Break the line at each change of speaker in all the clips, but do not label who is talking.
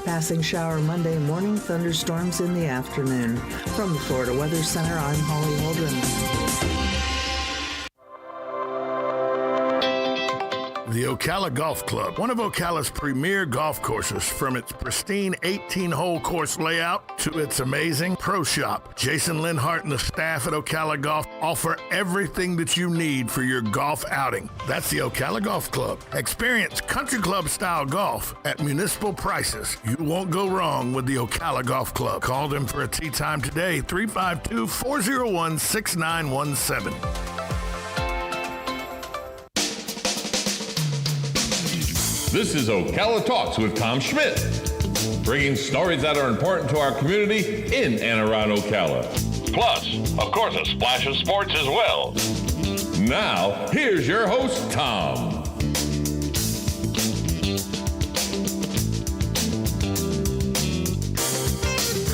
Passing shower Monday morning, thunderstorms in the afternoon. From the Florida Weather Center, I'm Holly Holdren.
The Ocala Golf Club, one of Ocala's premier golf courses, from its pristine 18-hole course layout to its amazing pro shop. Jason Linhart and the staff at Ocala Golf offer everything that you need for your golf outing. That's the Ocala Golf Club. Experience country club style golf at municipal prices. You won't go wrong with the Ocala Golf Club. Call them for a tee time today, 352-401-6917.
This is Ocala Talks with Tom Schmidt, bringing stories that are important to our community in and around Ocala. Plus, of course, a splash of sports as well. Now, here's your host, Tom.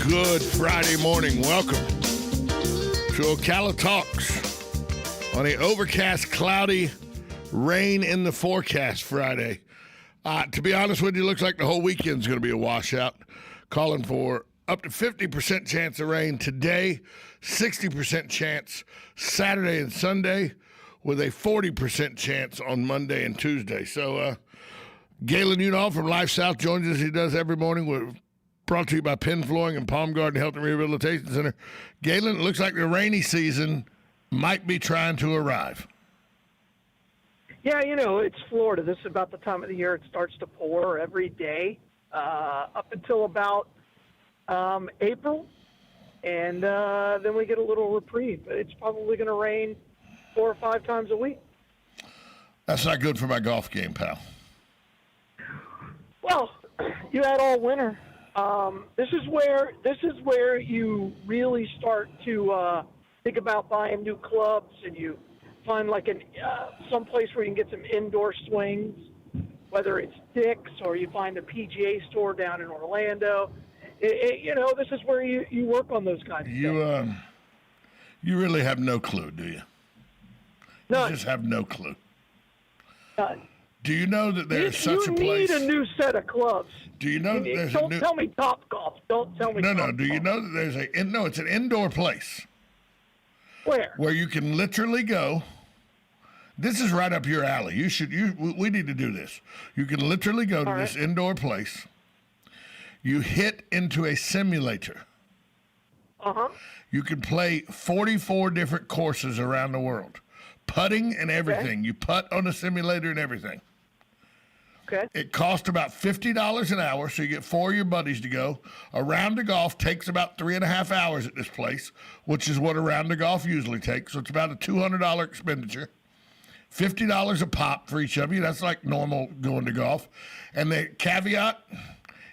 Good Friday morning. Welcome to Ocala Talks on a overcast, cloudy, rain in the forecast Friday. To be honest with you, it looks like the whole weekend's going to be a washout. Calling for up to 50% chance of rain today, 60% chance Saturday and Sunday, with a 40% chance on Monday and Tuesday. So, Galen Udall from Life South joins us. He does every morning. We're brought to you by Penn Flooring and Palm Garden Health and Rehabilitation Center. Galen, it looks like the rainy season might be trying to arrive.
Yeah, it's Florida. This is about the time of the year it starts to pour every day up until about April, and then we get a little reprieve. It's probably going to rain 4 or 5 times a week.
That's not good for my golf game, pal.
Well, you had all winter. This is where you really start to think about buying new clubs, and you find like some place where you can get some indoor swings, whether it's Dick's or you find a PGA store down in Orlando. This is where you work on those kinds of things.
You really have no clue, do you?
No,
you just have no clue.
None.
Do you know that there's such a place?
You need a new set of clubs.
Do you know that there's
Don't tell me Topgolf. Don't tell me.
No. Do you know that there's it's an indoor place.
Where?
Where you can literally go. This is right up your alley. We need to do this. You can literally go to this indoor place. You hit into a simulator.
Uh-huh.
You can play 44 different courses around the world. Putting and everything. Okay. You putt on the simulator and everything.
Okay.
It costs about $50 an hour, so you get 4 of your buddies to go. A round of golf takes about 3.5 hours at this place, which is what a round of golf usually takes. So it's about a $200 expenditure. $50 a pop for each of you. That's like normal going to golf. And the caveat,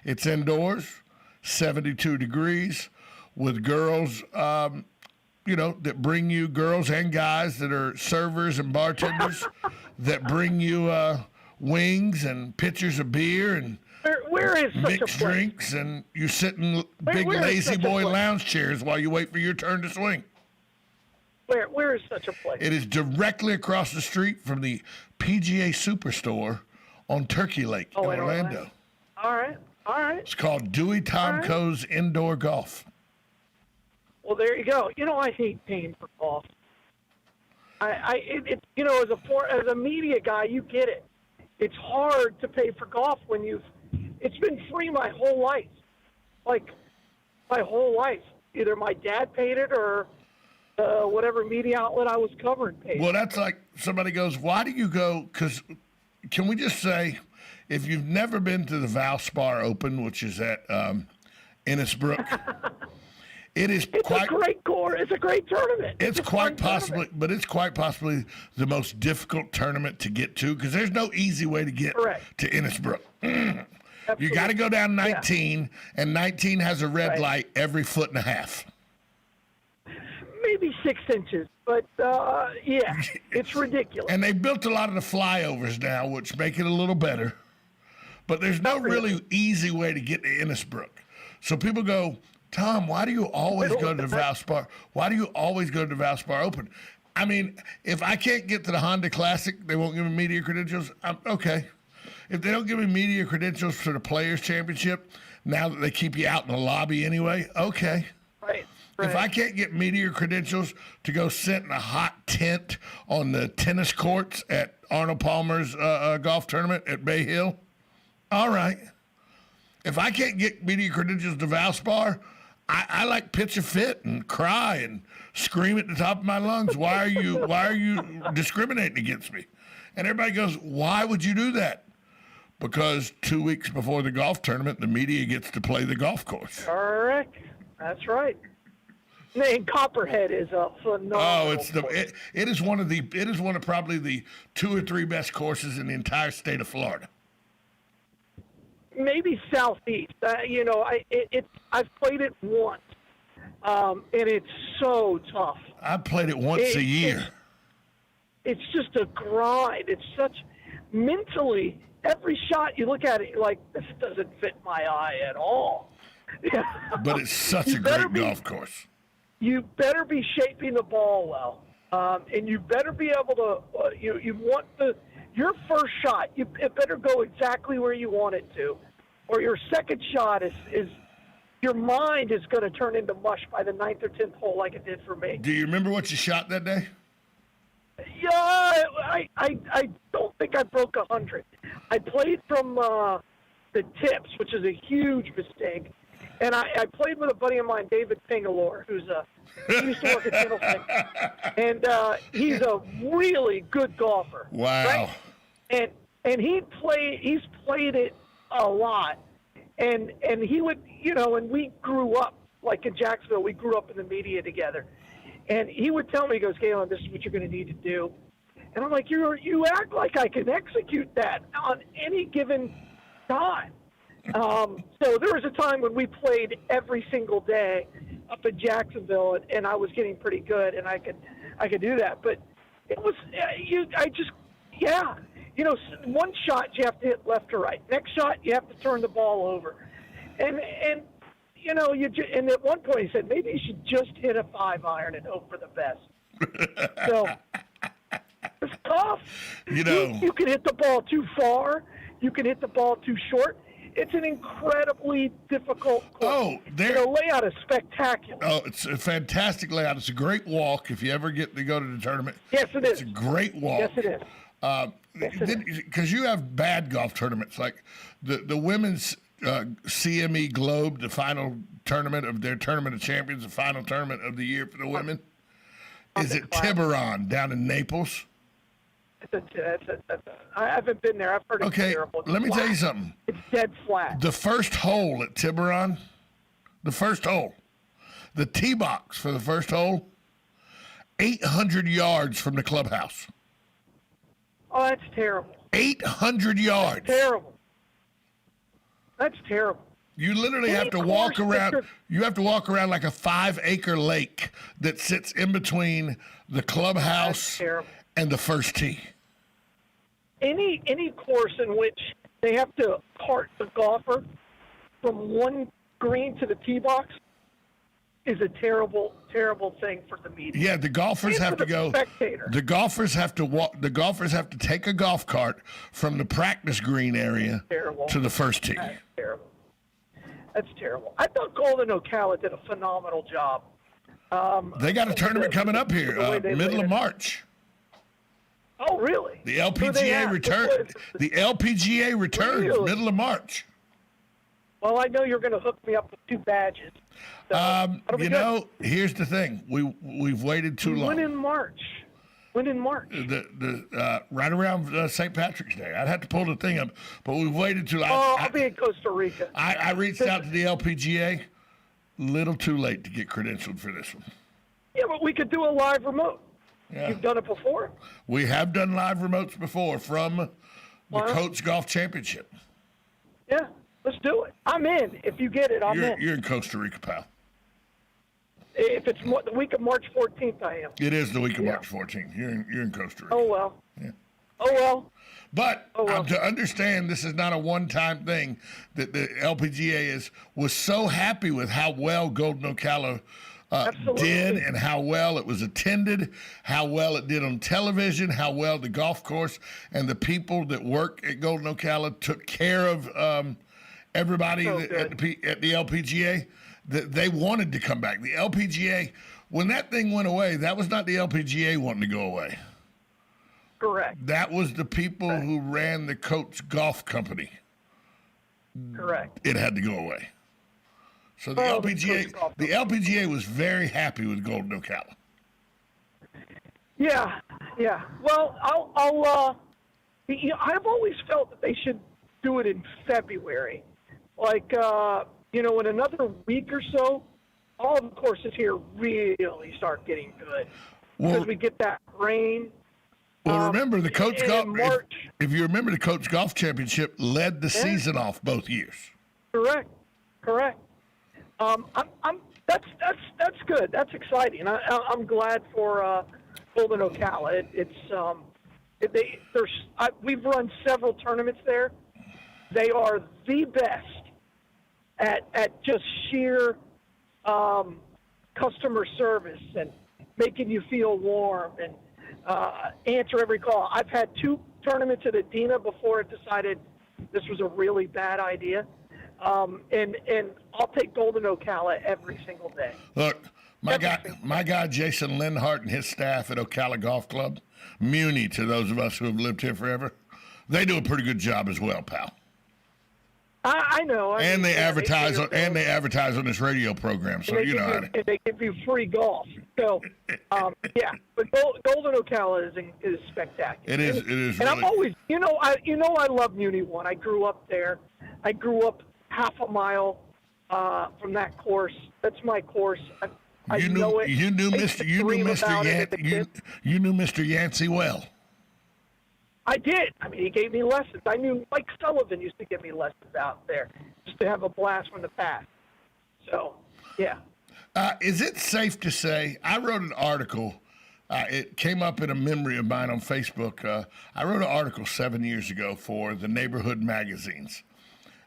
it's indoors, 72 degrees, with girls, that bring you, girls and guys that are servers and bartenders that bring you wings and pitchers of beer and
where is
mixed drinks, and you sit in big lazy boy lounge chairs while you wait for your turn to swing.
Where is such a place?
It is directly across the street from the PGA Superstore on Turkey Lake in Orlando.
All right.
It's called Dewey Tomko's Indoor Golf.
Well, there you go. I hate paying for golf. As a media guy, you get it. It's hard to pay for golf when it's been free my whole life. Like, my whole life. Either my dad paid it or whatever media outlet I was covering paid.
Well, that's like somebody goes, why do you go? Because can we just say, if you've never been to the Valspar Open, which is at Innisbrook, it's a
great course. It's a great tournament.
It's quite possibly the most difficult tournament to get to, because there's no easy way to get to Innisbrook. You got to go down 19, and 19 has a red light every 1.5 feet.
Maybe 6 inches, but it's ridiculous.
And they built a lot of the flyovers now, which make it a little better. But there's no really easy way to get to Innisbrook. So people go, Tom, why do you always go to the Valspar? Why do you always go to the Valspar Open? I mean, if I can't get to the Honda Classic, they won't give me media credentials. Okay. if they don't give me media credentials for the Players Championship, now that they keep you out in the lobby anyway, okay.
Right.
If I can't get media credentials to go sit in a hot tent on the tennis courts at Arnold Palmer's golf tournament at Bay Hill, all right. If I can't get media credentials to Valspar, I like pitch a fit and cry and scream at the top of my lungs. Why are you discriminating against me? And everybody goes, why would you do that? Because 2 weeks before the golf tournament, the media gets to play the golf course.
Correct. That's right. And Copperhead is a phenomenal.
Oh, it is one of probably the 2 or 3 best courses in the entire state of Florida.
Maybe Southeast. I've played it once, and it's so tough.
I've played it once a year.
It's just a grind. It's such mentally. Every shot you look at it, you're like, this doesn't fit my eye at all.
But it's such a great golf course.
You better be shaping the ball well, and you better be able to. You want your first shot. It better go exactly where you want it to, or your second shot is your mind is going to turn into mush by the 9th or 10th hole, like it did for me.
Do you remember what you shot that day?
Yeah, I don't think I broke 100. I played from the tips, which is a huge mistake. And I played with a buddy of mine, David Pingalore, he used to work at Middleton. And he's a really good golfer.
Wow.
Right? And he's played it a lot. And he would, and we grew up, like in Jacksonville, we grew up in the media together. And he would tell me, he goes, Galen, this is what you're going to need to do. And I'm like, you act like I can execute that on any given time. So there was a time when we played every single day up in Jacksonville, and I was getting pretty good, and I could do that. But it was one shot you have to hit left or right. Next shot you have to turn the ball over, and and at one point he said maybe you should just hit a 5-iron and hope for the best. So it's tough. You can hit the ball too far. You can hit the ball too short. It's an incredibly difficult course. The layout is spectacular.
Oh, it's a fantastic layout. It's a great walk if you ever get to go to the tournament.
Yes, it is.
It's a great walk.
Yes, it is.
Because you have bad golf tournaments, like the women's CME Globe, the final tournament of their Tournament of Champions, the final tournament of the year for the women, is at Tiburon down in Naples.
I haven't been there. I've heard it's terrible.
Let me tell you something.
It's dead flat.
The first hole at Tiburon, the tee box for the first hole, 800 yards from the clubhouse.
Oh, that's terrible.
800 yards.
That's terrible.
You literally have to walk around. You have to walk around like a 5-acre lake that sits in between the clubhouse and the first tee.
Any course in which they have to cart the golfer from one green to the tee box is a terrible, terrible thing for the media.
Yeah, the golfers have to go.
Spectator.
The golfers have to walk. The golfers have to take a golf cart from the practice green area to the first tee.
That's terrible. That's terrible. I thought Golden Ocala did a phenomenal job.
They got a tournament coming up here, middle of March.
Oh, really?
The LPGA returns. The LPGA returns middle of March.
Well, I know you're going to hook me up with 2 badges. So
here's the thing: we've waited too long.
When in March?
The right around St. Patrick's Day. I'd have to pull the thing up, but we've waited too long.
I'll be in Costa Rica.
I reached out to the LPGA. Little too late to get credentialed for this one.
Yeah, but we could do a live remote.
Yeah.
You've done it before?
We have done live remotes before from the Coach Golf Championship.
Yeah, let's do it. I'm in. If you get it, I'm in.
You're in Costa Rica, pal.
If it's the week of March 14th, I am.
It is the week of March 14th. You're in Costa Rica.
Oh, well.
Yeah.
Oh, well.
But to understand, this is not a one-time thing. That the LPGA was so happy with how well Golden Ocala did and how well it was attended, how well it did on television, how well the golf course and the people that work at Golden Ocala took care of everybody at the LPGA. That they wanted to come back. The LPGA, when that thing went away, that was not the LPGA wanting to go away.
Correct.
That was the people who ran the Coates Golf Company.
Correct.
It had to go away. So the LPGA was very happy with Golden Ocala.
Yeah. Well, I've always felt that they should do it in February. Like, in another week or so, all the courses here really start getting good. Because we get that rain.
Well, remember the Coates Golf. If you remember, the Coates Golf Championship led the season off both years. Correct.
That's good. That's exciting. I'm glad for Golden Ocala. We've run several tournaments there. They are the best at just sheer customer service and making you feel warm and answer every call. I've had 2 tournaments at Adena before it decided this was a really bad idea. And I'll take Golden Ocala every single day.
Look, my guy Jason Linhart and his staff at Ocala Golf Club, Muni to those of us who have lived here forever, they do a pretty good job as well, pal.
I know.
They advertise on this radio program, so you know how to.
And they give you free golf. So, yeah. But Golden Ocala is spectacular.
It is.
And
really.
I'm always, I love Muni 1. I grew up there. I grew up half a mile from that course. That's my course. You knew Mr.
Yancey well.
I did. I mean, he gave me lessons. I knew Mike Sullivan used to give me lessons out there just to have a blast from the past. So, yeah.
Is it safe to say, I wrote an article, it came up in a memory of mine on Facebook. I wrote an article 7 years ago for the neighborhood magazines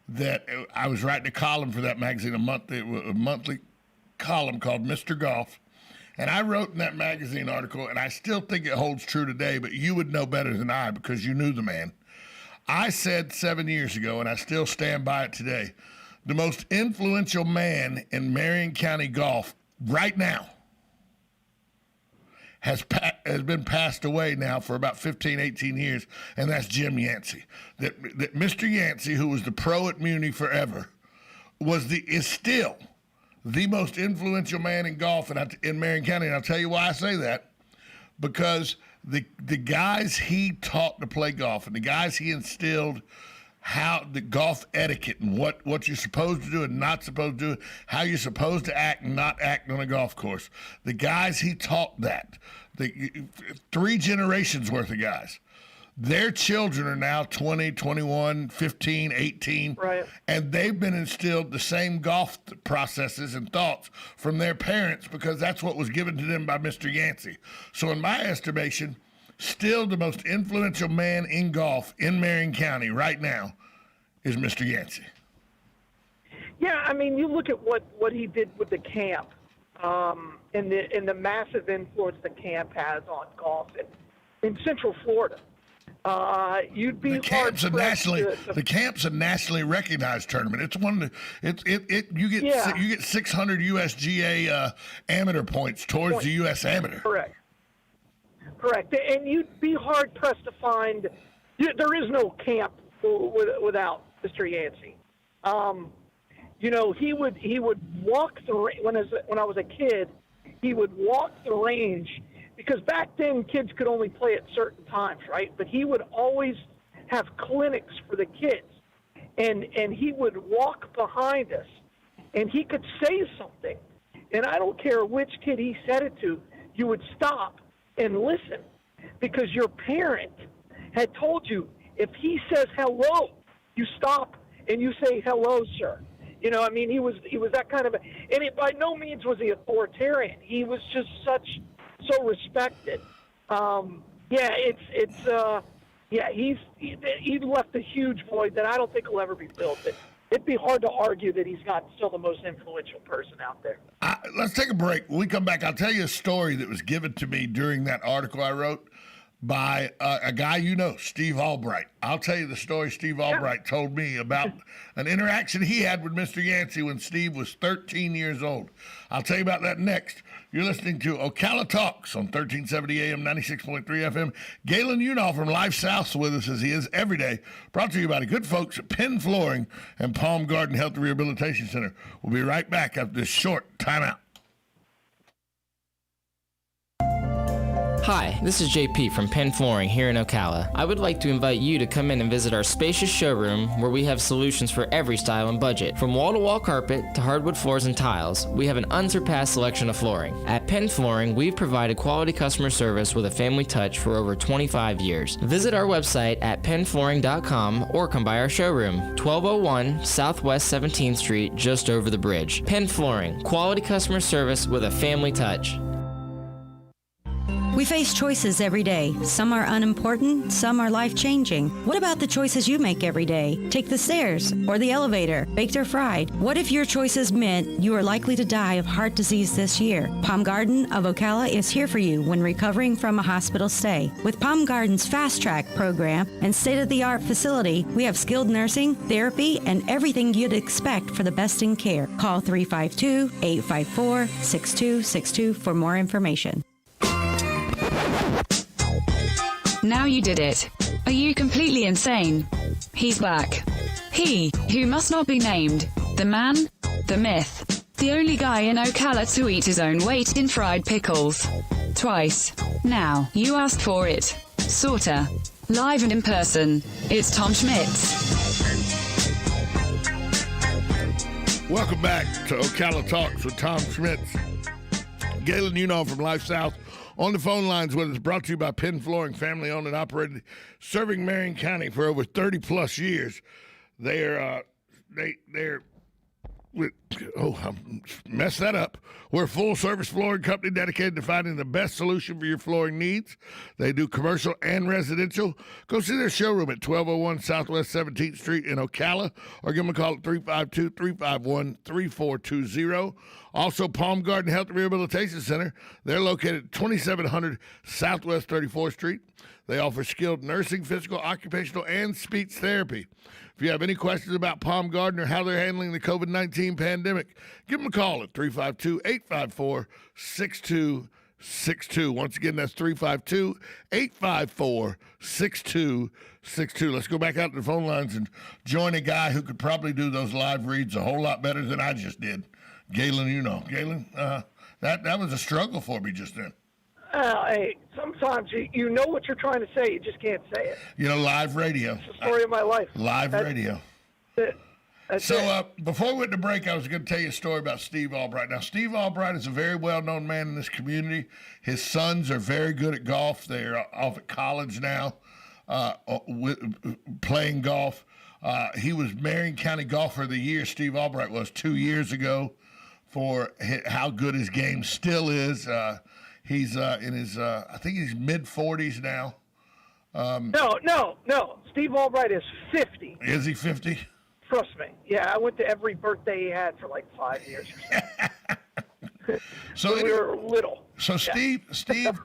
that I was writing a column for that magazine, a monthly column called Mr. Golf. And I wrote in that magazine article, and I still think it holds true today, but you would know better than I because you knew the man. I said 7 years ago, and I still stand by it today, the most influential man in Marion County golf right now has been passed away now for about 15, 18 years, and that's Jim Yancey. That Mr. Yancey, who was the pro at Muni forever, is still the most influential man in golf in Marion County. And I'll tell you why I say that. Because the guys he taught to play golf and the guys he instilled how the golf etiquette and what you're supposed to do and not supposed to do, how you're supposed to act and not act on a golf course. The guys he taught that, 3 generations worth of guys. Their children are now 20, 21, 15, 18,
right.
And they've been instilled the same golf processes and thoughts from their parents because that's what was given to them by Mr. Yancey. So in my estimation, still the most influential man in golf in Marion County right now is Mr. Yancey.
Yeah, I mean, you look at what he did with the camp and the massive influence the camp has on golf in Central Florida. You'd be
the camp's a nationally recognized tournament. It's one of you get 600 USGA amateur points towards the US amateur.
Correct. And you'd be hard pressed to find. There is no camp without Mr. Yancey. He would walk the when I was a kid, he would walk the range. Because back then, kids could only play at certain times, right? But he would always have clinics for the kids. And he would walk behind us, and he could say something. And I don't care which kid he said it to, you would stop and listen. Because your parent had told you, if he says hello, you stop and you say, hello, sir. He was that kind of and by no means was he authoritarian. He was just so respected. He left a huge void that I don't think will ever be filled. It'd be hard to argue that he's not still the most influential person out there.
Let's take a break. When we come back, I'll tell you a story that was given to me during that article I wrote by a guy you know, Steve Albright. I'll tell you the story Steve Albright told me about an interaction he had with Mr. Yancey when Steve was 13 years old. I'll tell you about that next. You're listening to Ocala Talks on 1370 AM, 96.3 FM. Galen Unall from Life South with us as he is every day. Brought to you by the good folks at Penn Flooring and Palm Garden Health Rehabilitation Center. We'll be right back after this short timeout.
Hi, this is JP from Penn Flooring here in Ocala. I would like to invite you to come in and visit our spacious showroom where we have solutions for every style and budget. From wall-to-wall carpet to hardwood floors and tiles, we have an unsurpassed selection of flooring. At Penn Flooring, we've provided quality customer service with a family touch for over 25 years. Visit our website at pennflooring.com or come by our showroom, 1201 Southwest 17th Street, just over the bridge. Penn Flooring, quality customer service with a family touch.
We face choices every day. Some are unimportant, some are life-changing. What about the choices you make every day? Take the stairs or the elevator, baked or fried. What if your choices meant you are likely to die of heart disease this year? Palm Garden of Ocala is here for you when recovering from a hospital stay. With Palm Garden's Fast Track program and state-of-the-art facility, we have skilled nursing, therapy, and everything you'd expect for the best in care. Call 352-854-6262 for more information.
Now you did it. Are you completely insane? He's back. He, who must not be named. The man, the myth. The only guy in Ocala to eat his own weight in fried pickles. Twice. Now, you asked for it. Sorta. Live and in person. It's Tom Schmitz.
Welcome back to Ocala Talks with Tom Schmitz. Galen Unall from Life South on the phone lines with us, brought to you by Penn Flooring, family owned and operated, serving Marion County for over 30 plus years. They're I messed that up. We're a full-service flooring company dedicated to finding the best solution for your flooring needs. They do commercial and residential. Go see their showroom at 1201 Southwest 17th Street in Ocala, or give them a call at 352-351-3420. Also, Palm Garden Health Rehabilitation Center. They're located at 2700 Southwest 34th Street. They offer skilled nursing, physical, occupational, and speech therapy. If you have any questions about Palm Garden or how they're handling the COVID-19 pandemic, give them a call at 352-854-6262. Once again, that's 352-854-6262. Let's go back out to the phone lines and join a guy who could probably do those live reads a whole lot better than I just did. Galen, you know. Galen, that was a struggle for me just then.
Hey, sometimes you know what you're trying to say, you just can't say it.
You know, live radio.
It's the story of my life.
Live radio.
That's it.
Before we went to break, I was going to tell you a story about Steve Albright. Now, Steve Albright is a very well-known man in this community. His sons are very good at golf. They're off at college now, playing golf. He was Marion County Golfer of the Year, Steve Albright was 2 years ago, for how good his game still is. He's in his, I think he's mid-40s now.
No. Steve Albright is 50.
Is he 50?
Trust me. Yeah, I went to every birthday he had for like 5 years or so.
So
we were little.
So Steve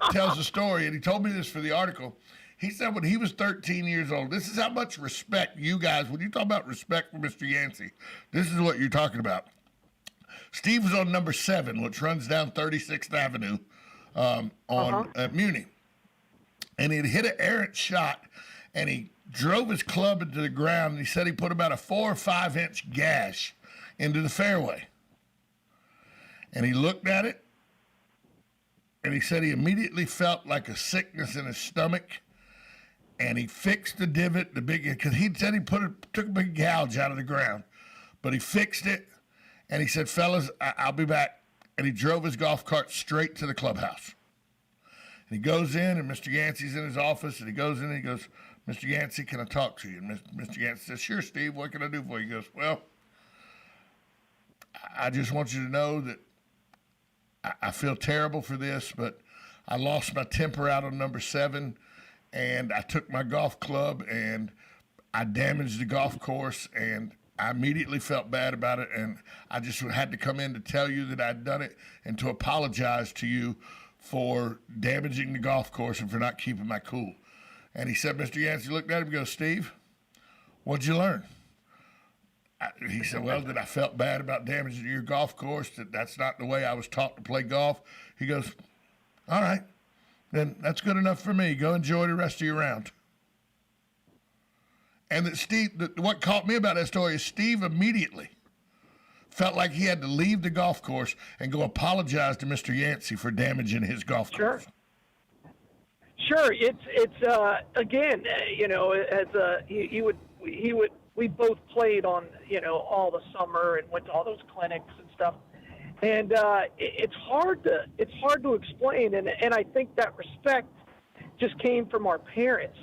tells a story, and he told me this for the article. He said when he was 13 years old, this is how much respect you guys, when you talk about respect for Mr. Yancey, this is what you're talking about. Steve was on number 7, which runs down 36th Avenue at Muni. And he'd hit an errant shot, and he drove his club into the ground, and he said he put about a 4 or 5 inch gash into the fairway. And he looked at it, and he said he immediately felt like a sickness in his stomach, and he fixed the divot, because he said he took a big gouge out of the ground, but he fixed it, and he said, fellas, I'll be back. And he drove his golf cart straight to the clubhouse. And he goes in, and Mr. Yancey's in his office, and he goes in, and he goes, Mr. Yancey, can I talk to you? And Mr. Yancey says, sure, Steve, what can I do for you? He goes, well, I just want you to know that I feel terrible for this, but I lost my temper out on number 7, and I took my golf club, and I damaged the golf course, and I immediately felt bad about it, and I just had to come in to tell you that I'd done it and to apologize to you for damaging the golf course and for not keeping my cool. And he said, Mr. Yancey looked at him and goes, Steve, what'd you learn? He said, well, that I felt bad about damaging your golf course, that's not the way I was taught to play golf. He goes, all right, then that's good enough for me. Go enjoy the rest of your round. And that Steve, what caught me about that story is Steve immediately felt like he had to leave the golf course and go apologize to Mr. Yancey for damaging his golf course.
Sure. It's again, we both played on, all the summer and went to all those clinics and stuff. And it's hard to explain. And I think that respect just came from our parents.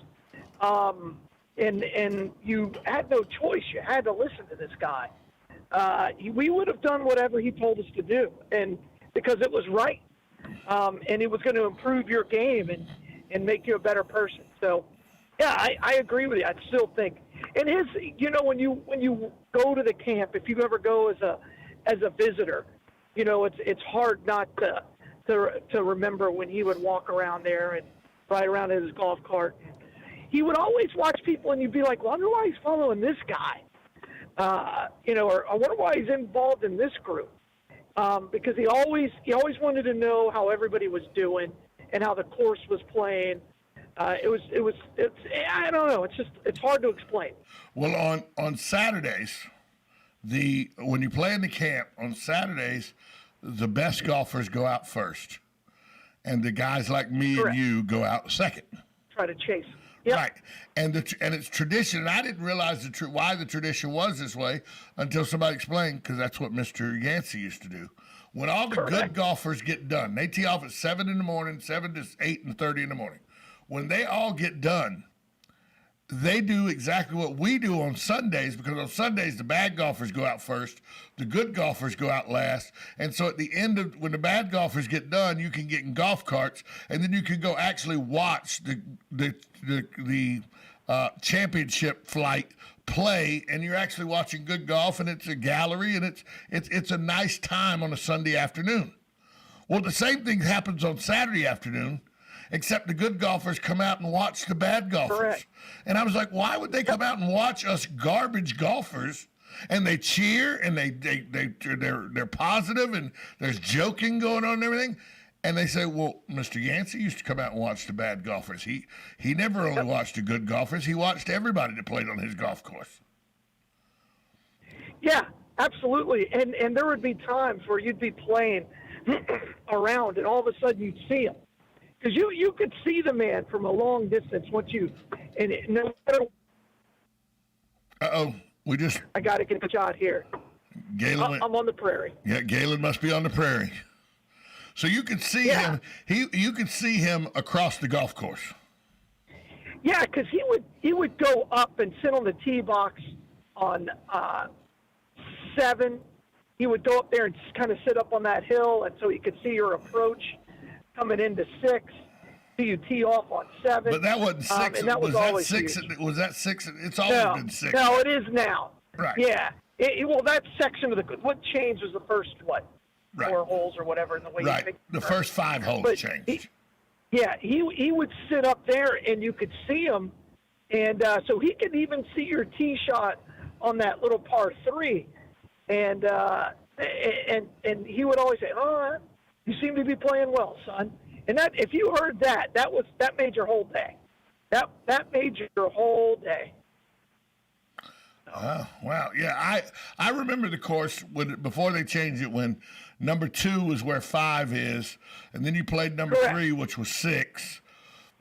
And you had no choice. You had to listen to this guy. We would have done whatever he told us to do, and because it was right, and it was going to improve your game and make you a better person. So, yeah, I agree with you. I still think, and when you go to the camp, if you ever go as a visitor, it's hard not to remember when he would walk around there and ride around in his golf cart. He would always watch people, and you'd be like, well, I wonder why he's following this guy. Or I wonder why he's involved in this group. Because he always wanted to know how everybody was doing and how the course was playing. I don't know. It's hard to explain.
Well, on Saturdays, when you play in the camp, on Saturdays, the best golfers go out first. And the guys like me
Correct.
And you go out second.
Try to chase. Yep.
Right, and it's tradition, and I didn't realize why the tradition was this way until somebody explained, because that's what Mr. Yancey used to do. When all the good golfers get done, they tee off at 7 in the morning, 7 to 8:30 in the morning. When they all get done, they do exactly what we do on Sundays, because on Sundays the bad golfers go out first, the good golfers go out last, and so at the end of when the bad golfers get done, you can get in golf carts, and then you can go actually watch the championship flight play, and you're actually watching good golf, and it's a gallery, and it's a nice time on a Sunday afternoon. Well, the same thing happens on Saturday afternoon, except the good golfers come out and watch the bad golfers.
Correct.
And I was like, why would they come out and watch us garbage golfers? And they cheer, and they're positive, and there's joking going on and everything. And they say, well, Mr. Yancey used to come out and watch the bad golfers. He never only watched the good golfers. He watched everybody that played on his golf course.
Yeah, absolutely. And there would be times where you'd be playing around, and all of a sudden you'd see him. Because you could see the man from a long distance once you – and no matter –
Uh-oh.
I got to get a shot here.
Galen,
I'm on the prairie.
Yeah, Galen must be on the prairie. So you could see him. You could see him across the golf course.
Yeah, because he would go up and sit on the tee box on 7. He would go up there and kind of sit up on that hill, and so he could see your approach coming into 6. So you tee off on 7.
But that wasn't 6.
And that was always
6?
huge.
Was that 6? It's always been 6.
No, it is now.
Right.
Yeah. Well, that section of what changed was the first,
Right.
4 holes or whatever in the way you
Right.
pick
The first 5 holes changed.
He would sit up there, and you could see him, and so he could even see your tee shot on that little par 3, and he would always say, "Oh, you seem to be playing well, son." And that, if you heard that made your whole day. That made your whole day.
Oh, wow. Yeah, I remember the course before they changed it, when number 2 was where 5 is, and then you played number 3, which was 6.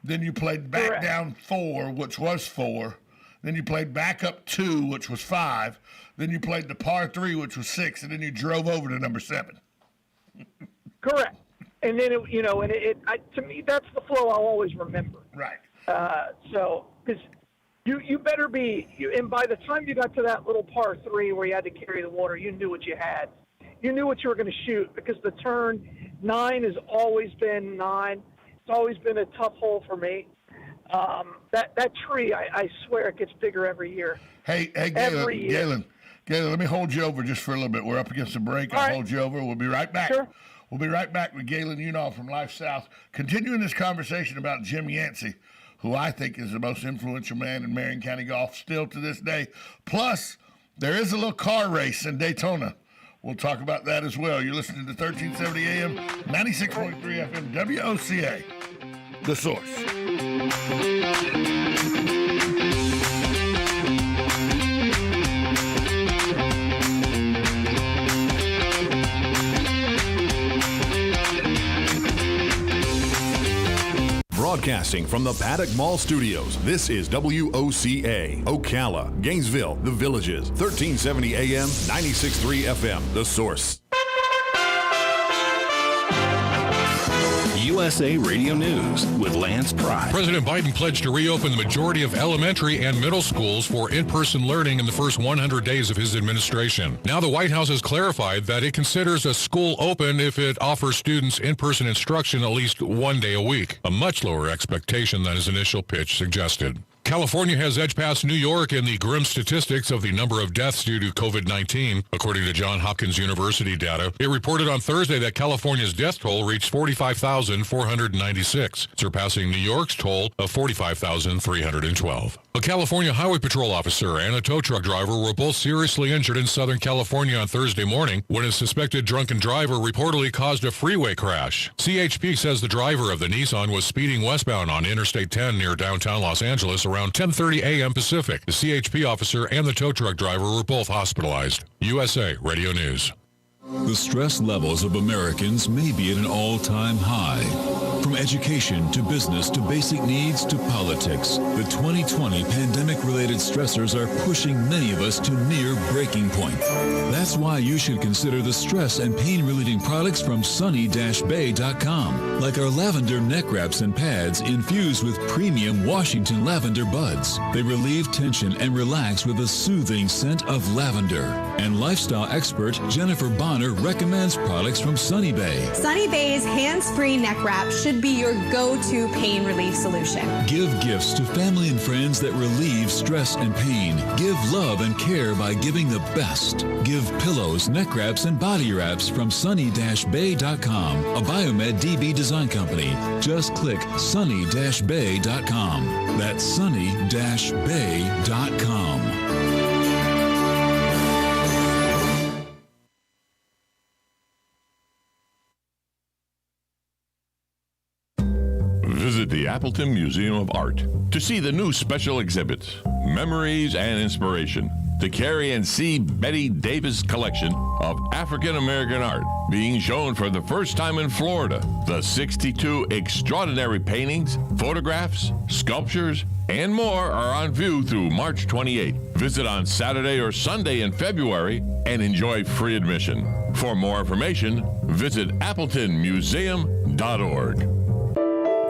Then you played back down 4, which was 4. Then you played back up 2, which was 5. Then you played the par 3, which was 6, and then you drove over to number 7.
Correct. And then, to me, that's the flow I'll always remember.
Right.
So, because you better be, and by the time you got to that little par 3 where you had to carry the water, you knew what you had. You knew what you were going to shoot, because the turn 9 has always been 9. It's always been a tough hole for me. That tree, I swear, it gets bigger every year.
Hey, Galen, Gayla, let me hold you over just for a little bit. We're up against the break.
All
I'll
right.
hold you over. We'll be right back.
Sure.
We'll be right back with Galen Unall from Life South, continuing this conversation about Jim Yancey, who I think is the most influential man in Marion County golf still to this day. Plus, there is a little car race in Daytona. We'll talk about that as well. You're listening to 1370 AM, 96.3 FM, WOCA, The Source.
Broadcasting from the Paddock Mall Studios, this is WOCA, Ocala, Gainesville, The Villages, 1370 AM, 96.3 FM, The Source.
USA Radio News with Lance Pry.
President Biden pledged to reopen the majority of elementary and middle schools for in-person learning in the first 100 days of his administration. Now the White House has clarified that it considers a school open if it offers students in-person instruction at least one day a week, a much lower expectation than his initial pitch suggested. California has edged past New York in the grim statistics of the number of deaths due to COVID-19. According to Johns Hopkins University data, it reported on Thursday that California's death toll reached 45,496, surpassing New York's toll of 45,312. A California Highway Patrol officer and a tow truck driver were both seriously injured in Southern California on Thursday morning when a suspected drunken driver reportedly caused a freeway crash. CHP says the driver of the Nissan was speeding westbound on Interstate 10 near downtown Los Angeles around 10:30 a.m. Pacific. The CHP officer and the tow truck driver were both hospitalized. USA Radio News.
The stress levels of Americans may be at an all-time high. From education to business to basic needs to politics, the 2020 pandemic-related stressors are pushing many of us to near breaking point. That's why you should consider the stress and pain-relieving products from sunny-bay.com, like our lavender neck wraps and pads infused with premium Washington lavender buds. They relieve tension and relax with a soothing scent of lavender. And lifestyle expert Jennifer Bonner recommends products from Sunny Bay.
Sunny Bay's hands-free neck wrap should be your go-to pain relief solution.
Give gifts to family and friends that relieve stress and pain. Give love and care by giving the best. Give pillows, neck wraps, and body wraps from sunny-bay.com, a Biomed DB design company. Just click sunny-bay.com. That's sunny-bay.com.
Visit the Appleton Museum of Art to see the new special exhibits, Memories and Inspiration, the Carrie and C. Betty Davis collection of African American art being shown for the first time in Florida. The 62 extraordinary paintings, photographs, sculptures, and more are on view through March 28th. Visit on Saturday or Sunday in February and enjoy free admission. For more information, visit appletonmuseum.org.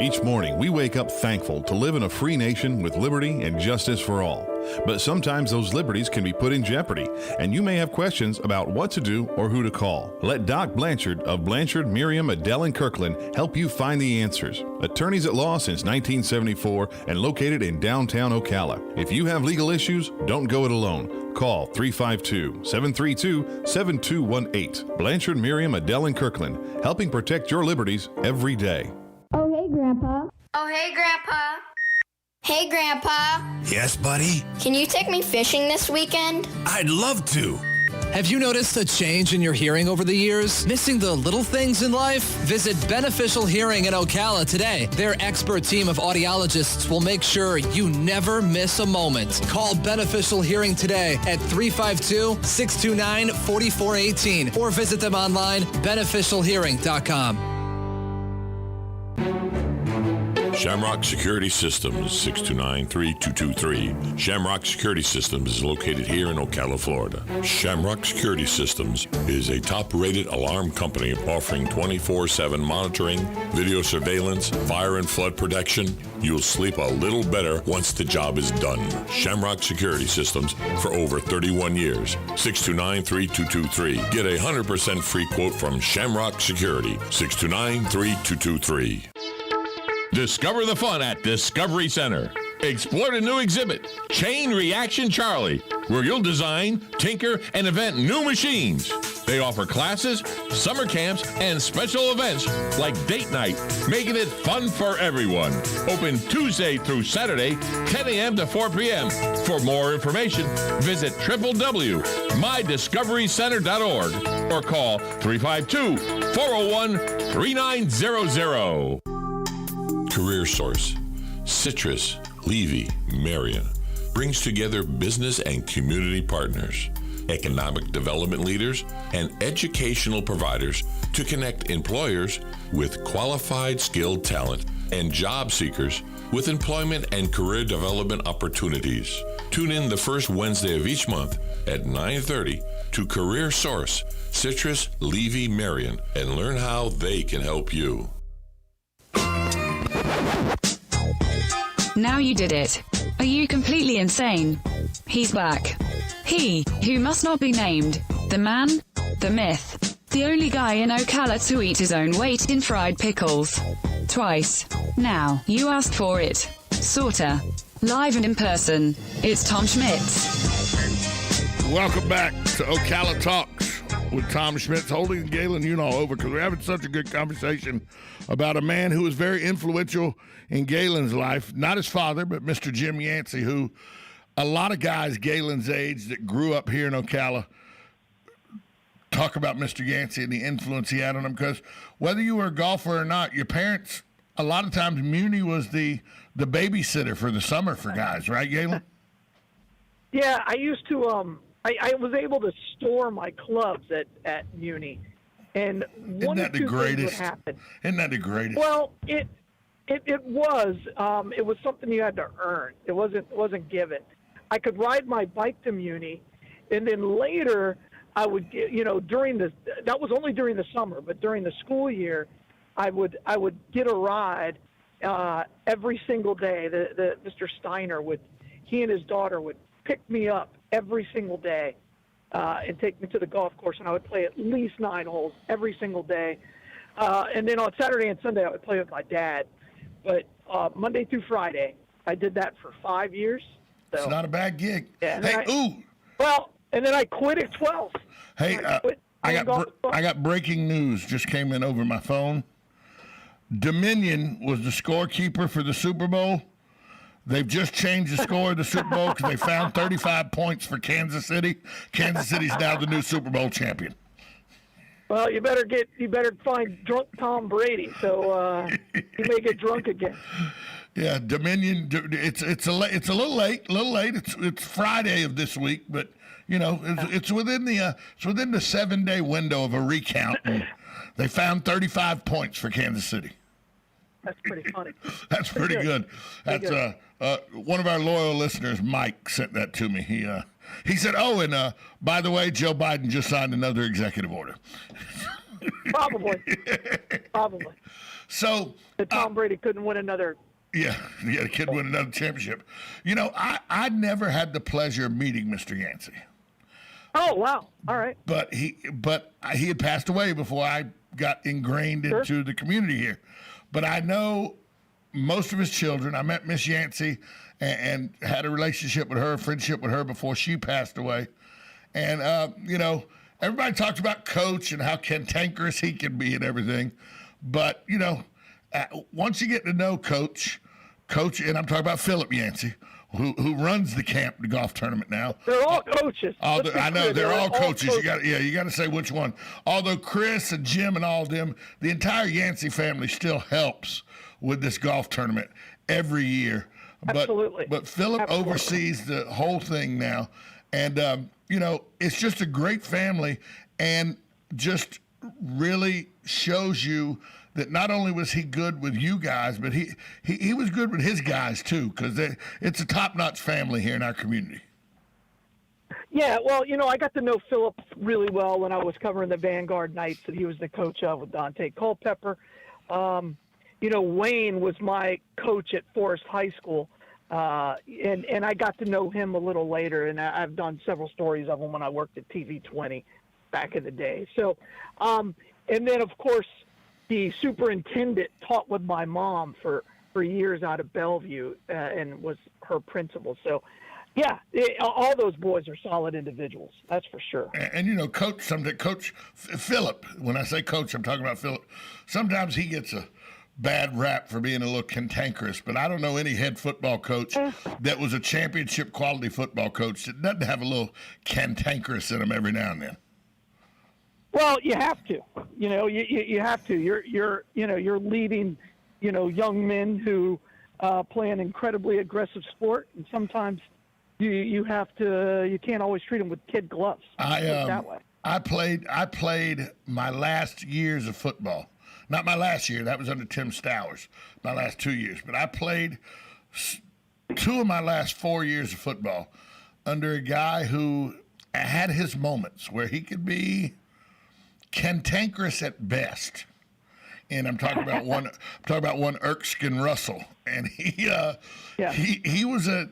Each morning, we wake up thankful to live in a free nation with liberty and justice for all. But sometimes those liberties can be put in jeopardy, and you may have questions about what to do or who to call. Let Doc Blanchard of Blanchard, Miriam, Adele, and Kirkland help you find the answers. Attorneys at law since 1974 and located in downtown Ocala. If you have legal issues, don't go it alone. Call 352-732-7218. Blanchard, Miriam, Adele, and Kirkland, helping protect your liberties every day.
Oh, hey, Grandpa.
Oh, hey, Grandpa. Hey, Grandpa.
Yes, buddy?
Can you take me fishing this weekend?
I'd love to.
Have you noticed a change in your hearing over the years? Missing the little things in life? Visit Beneficial Hearing in Ocala today. Their expert team of audiologists will make sure you never miss a moment. Call Beneficial Hearing today at 352-629-4418 or visit them online, beneficialhearing.com.
Shamrock Security Systems, 629-3223. Shamrock Security Systems is located here in Ocala, Florida. Shamrock Security Systems is a top-rated alarm company offering 24/7 monitoring, video surveillance, fire and flood protection. You'll sleep a little better once the job is done. Shamrock Security Systems for over 31 years. 629-3223. Get a 100% free quote from Shamrock Security, 629-3223. Discover the fun at Discovery Center. Explore the new exhibit, Chain Reaction Charlie, where you'll design, tinker, and invent new machines. They offer classes, summer camps, and special events like date night, making it fun for everyone. Open Tuesday through Saturday, 10 a.m. to 4 p.m. For more information, visit www.mydiscoverycenter.org or call 352-401-3900.
Career Source, Citrus, Levy, Marion brings together business and community partners, economic development leaders, and educational providers to connect employers with qualified, skilled talent and job seekers with employment and career development opportunities. Tune in the first Wednesday of each month at 9:30 to Career Source, Citrus, Levy, Marion, and learn how they can help you.
Now you did it. Are you completely insane? He's back. He, who must not be named, the man, the myth, the only guy in Ocala to eat his own weight in fried pickles. Twice. Now, you asked for it. Sorta. Live and in person. It's Tom Schmitz.
Welcome back to Ocala Talks with Tom Schmitz, holding Galen Unall over because we're having such a good conversation about a man who was very influential in Galen's life. Not his father, but Mr. Jim Yancey, who a lot of guys Galen's age that grew up here in Ocala talk about Mr. Yancey and the influence he had on them, because whether you were a golfer or not, your parents, a lot of times Muni was the babysitter for the summer for guys, right, Galen?
Yeah, I used to I was able to store my clubs at Muni, and one or two things would happen.
Isn't that the greatest?
Well, it was. It was something you had to earn. It wasn't given. I could ride my bike to Muni, and then later I would get, that was only during the summer, but during the school year, I would get a ride every single day. The Mr. Steiner he and his daughter would pick me up every single day and take me to the golf course, and I would play at least 9 holes every single day. And then on Saturday and Sunday, I would play with my dad. But Monday through Friday, I did that for 5 years. So.
It's not a bad gig.
Yeah,
hey,
Well, and then I quit at 12.
Hey, I got breaking news just came in over my phone. Dominion was the scorekeeper for the Super Bowl. They've just changed the score of the Super Bowl because they found 35 points for Kansas City. Kansas City's now the new Super Bowl champion.
Well, you better find drunk Tom Brady, so you may get drunk again.
Yeah, Dominion. It's a little late. It's Friday of this week, but it's within the 7-day window of a recount. And they found 35 points for Kansas City.
That's pretty funny.
That's pretty good. That's one of our loyal listeners, Mike, sent that to me. He said, "Oh, and by the way, Joe Biden just signed another executive order."
Probably.
So
Tom Brady couldn't win another.
Yeah, the kid win another championship. I never had the pleasure of meeting Mr. Yancey.
Oh wow! All right.
But he had passed away before I got ingrained into the community here. But I know most of his children. I met Miss Yancey and had a relationship with her, a friendship with her before she passed away. And, everybody talks about Coach and how cantankerous he can be and everything. But, once you get to know Coach, and I'm talking about Philip Yancey, who runs the golf tournament now.
They're all coaches.
I know they're all coaches. You got to say which one. Although Chris and Jim and all of them, the entire Yancey family still helps with this golf tournament every year.
Absolutely.
But Philip oversees the whole thing now, and it's just a great family, and just really shows you that not only was he good with you guys, but he was good with his guys too, because it's a top-notch family here in our community.
Yeah, well, I got to know Philip really well when I was covering the Vanguard Knights that he was the coach of with Dante Culpepper. Wayne was my coach at Forest High School, and I got to know him a little later, and I've done several stories of him when I worked at TV 20 back in the day. So, and then, of course, the superintendent taught with my mom for for years out of Bellevue and was her principal. So, yeah, all those boys are solid individuals. That's for sure.
And you know, Coach Phillip, when I say coach, I'm talking about Phillip. Sometimes he gets a bad rap for being a little cantankerous, but I don't know any head football coach that was a championship quality football coach that doesn't have a little cantankerous in him every now and then.
Well, you have to. You know, you have to. You're leading, young men who play an incredibly aggressive sport, and sometimes you have to. You can't always treat them with kid gloves. That way.
I played my last years of football. Not my last year. That was under Tim Stowers. My last 2 years, but I played 2 of my last 4 years of football under a guy who had his moments where he could be cantankerous at best. And I'm talking about one. I'm talking about one Erskine Russell, and he was a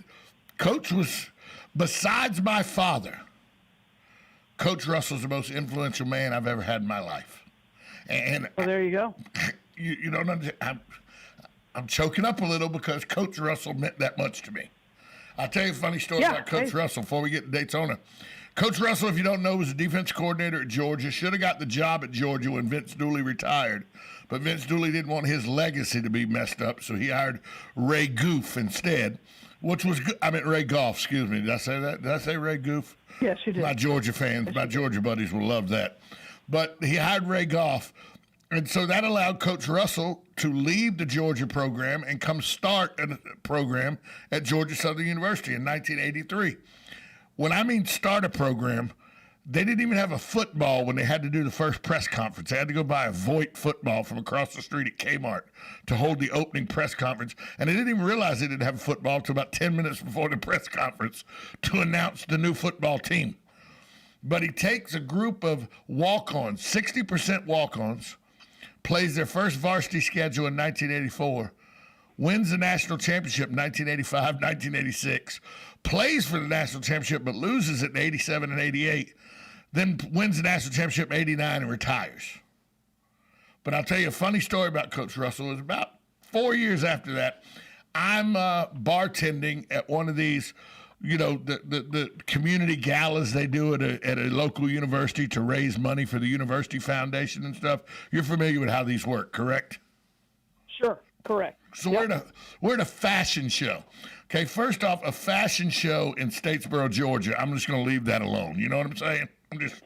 coach. Was besides my father, Coach Russell's the most influential man I've ever had in my life. And
well, there you go.
You don't understand. I'm choking up a little because Coach Russell meant that much to me. I'll tell you a funny story about Coach Russell before we get to Daytona. Coach Russell, if you don't know, was a defense coordinator at Georgia. Should have got the job at Georgia when Vince Dooley retired. But Vince Dooley didn't want his legacy to be messed up, so he hired Ray Goof instead, which was good. I meant Ray Goff, excuse me. Did I say that? Did I say Ray Goof?
Yes, you did.
My Georgia fans, my Georgia buddies will love that. But he hired Ray Goff, and so that allowed Coach Russell to leave the Georgia program and come start a program at Georgia Southern University in 1983. When I mean start a program, they didn't even have a football when they had to do the first press conference. They had to go buy a Voight football from across the street at Kmart to hold the opening press conference. And they didn't even realize they didn't have a football until about 10 minutes before the press conference to announce the new football team. But he takes a group of walk-ons, 60% walk-ons, plays their first varsity schedule in 1984, wins the national championship in 1985, 1986, plays for the national championship but loses it in 87 and 88, then wins the national championship in 89 and retires. But I'll tell you a funny story about Coach Russell. It was about 4 years after that. I'm bartending at one of these, the community galas they do at a local university to raise money for the university foundation and stuff. You're familiar with how these work, correct?
Sure, correct.
So we're at a fashion show. Okay, first off, a fashion show in Statesboro, Georgia. I'm just going to leave that alone. You know what I'm saying? I'm just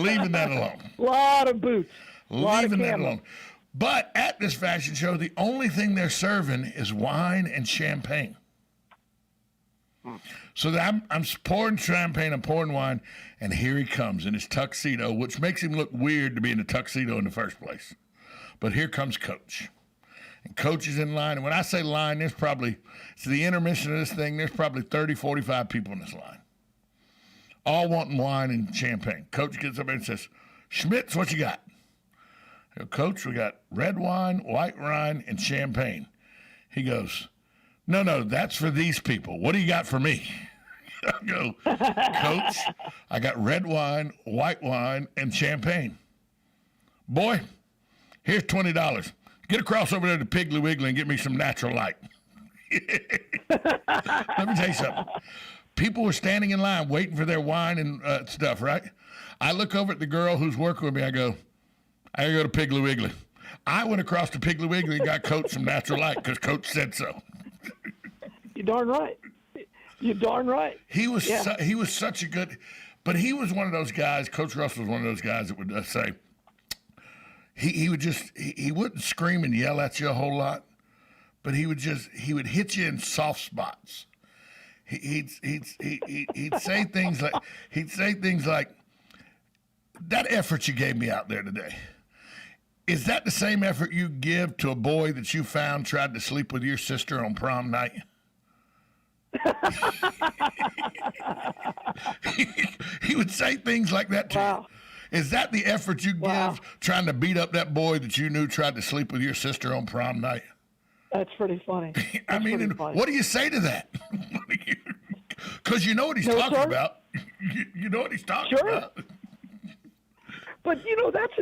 leaving that alone.
A lot of boots.
Leaving that alone. But at this fashion show, the only thing they're serving is wine and champagne. So I'm pouring champagne, I'm pouring wine, and here he comes in his tuxedo, which makes him look weird to be in a tuxedo in the first place. But here comes Coach. And Coach is in line. And when I say line, it's the intermission of this thing, there's probably 30, 45 people in this line, all wanting wine and champagne. Coach gets up there and says, "Schmitz, what you got?" I go, "Coach, we got red wine, white wine, and champagne." He goes, No, that's for these people. What do you got for me? I go, "Coach, I got red wine, white wine, and champagne." "Boy, here's $20. Get across over there to Piggly Wiggly and get me some Natural Light." Let me tell you something. People were standing in line waiting for their wine and stuff, right? I look over at the girl who's working with me. I go, "I gotta go to Piggly Wiggly." I went across to Piggly Wiggly and got Coach some Natural Light because Coach said so.
You're darn right. You're darn right.
He was such a good, but he was one of those guys. Coach Russell was one of those guys that would say he wouldn't scream and yell at you a whole lot, but he would hit you in soft spots. He'd say things like that effort you gave me out there today. Is that the same effort you give to a boy that you found tried to sleep with your sister on prom night? He would say things like that to you. Is that the effort you give trying to beat up that boy that you knew tried to sleep with your sister on prom night?
That's pretty funny.
What do you say to that? Because you know what he's talking about. You know what he's talking about.
But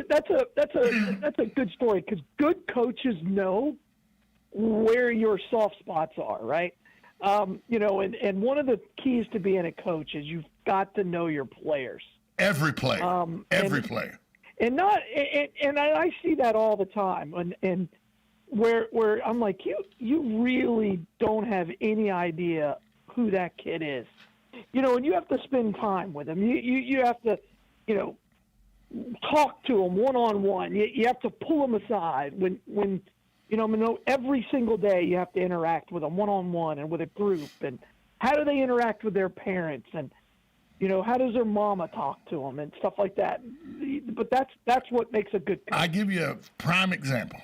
that's a good story because good coaches know where your soft spots are, right? And one of the keys to being a coach is you've got to know your players.
Every player. Player.
And I see that all the time. And where I'm like, you really don't have any idea who that kid is. And you have to spend time with him. You have to, talk to him one-on-one. You have to pull him aside when every single day you have to interact with them one-on-one and with a group. And how do they interact with their parents? And, how does their mama talk to them and stuff like that? But that's what makes a good coach.
I give you a prime example.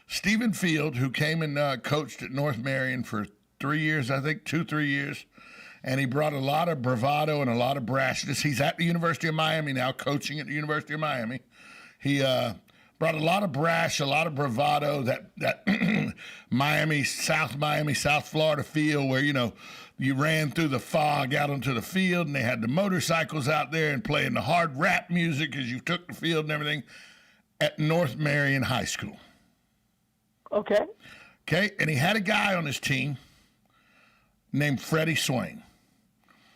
Stephen Field, who came and coached at North Marion for 3 years, I think, 2-3 years, and he brought a lot of bravado and a lot of brashness. He's at the University of Miami now, coaching at the University of Miami. He brought a lot of brash, a lot of bravado, that Miami, South Florida feel where, you ran through the fog out onto the field, and they had the motorcycles out there and playing the hard rap music as you took the field and everything at North Marion High School.
Okay,
and he had a guy on his team named Freddie Swain.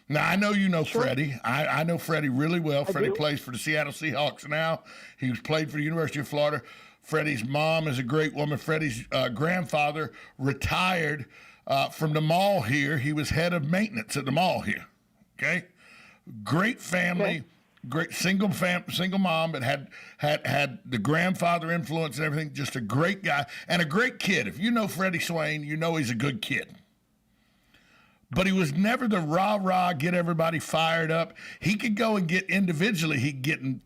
Now, I know you know Freddie. I know Freddie really well. Freddie plays for the Seattle Seahawks now. He was played for the University of Florida. Freddie's mom is a great woman. Freddie's grandfather retired from the mall here. He was head of maintenance at the mall here. Okay? Great family. Great single mom, but had the grandfather influence and everything. Just a great guy and a great kid. If you know Freddie Swain, you know he's a good kid. But he was never the rah-rah, get everybody fired up. He could go and get individually. He'd get in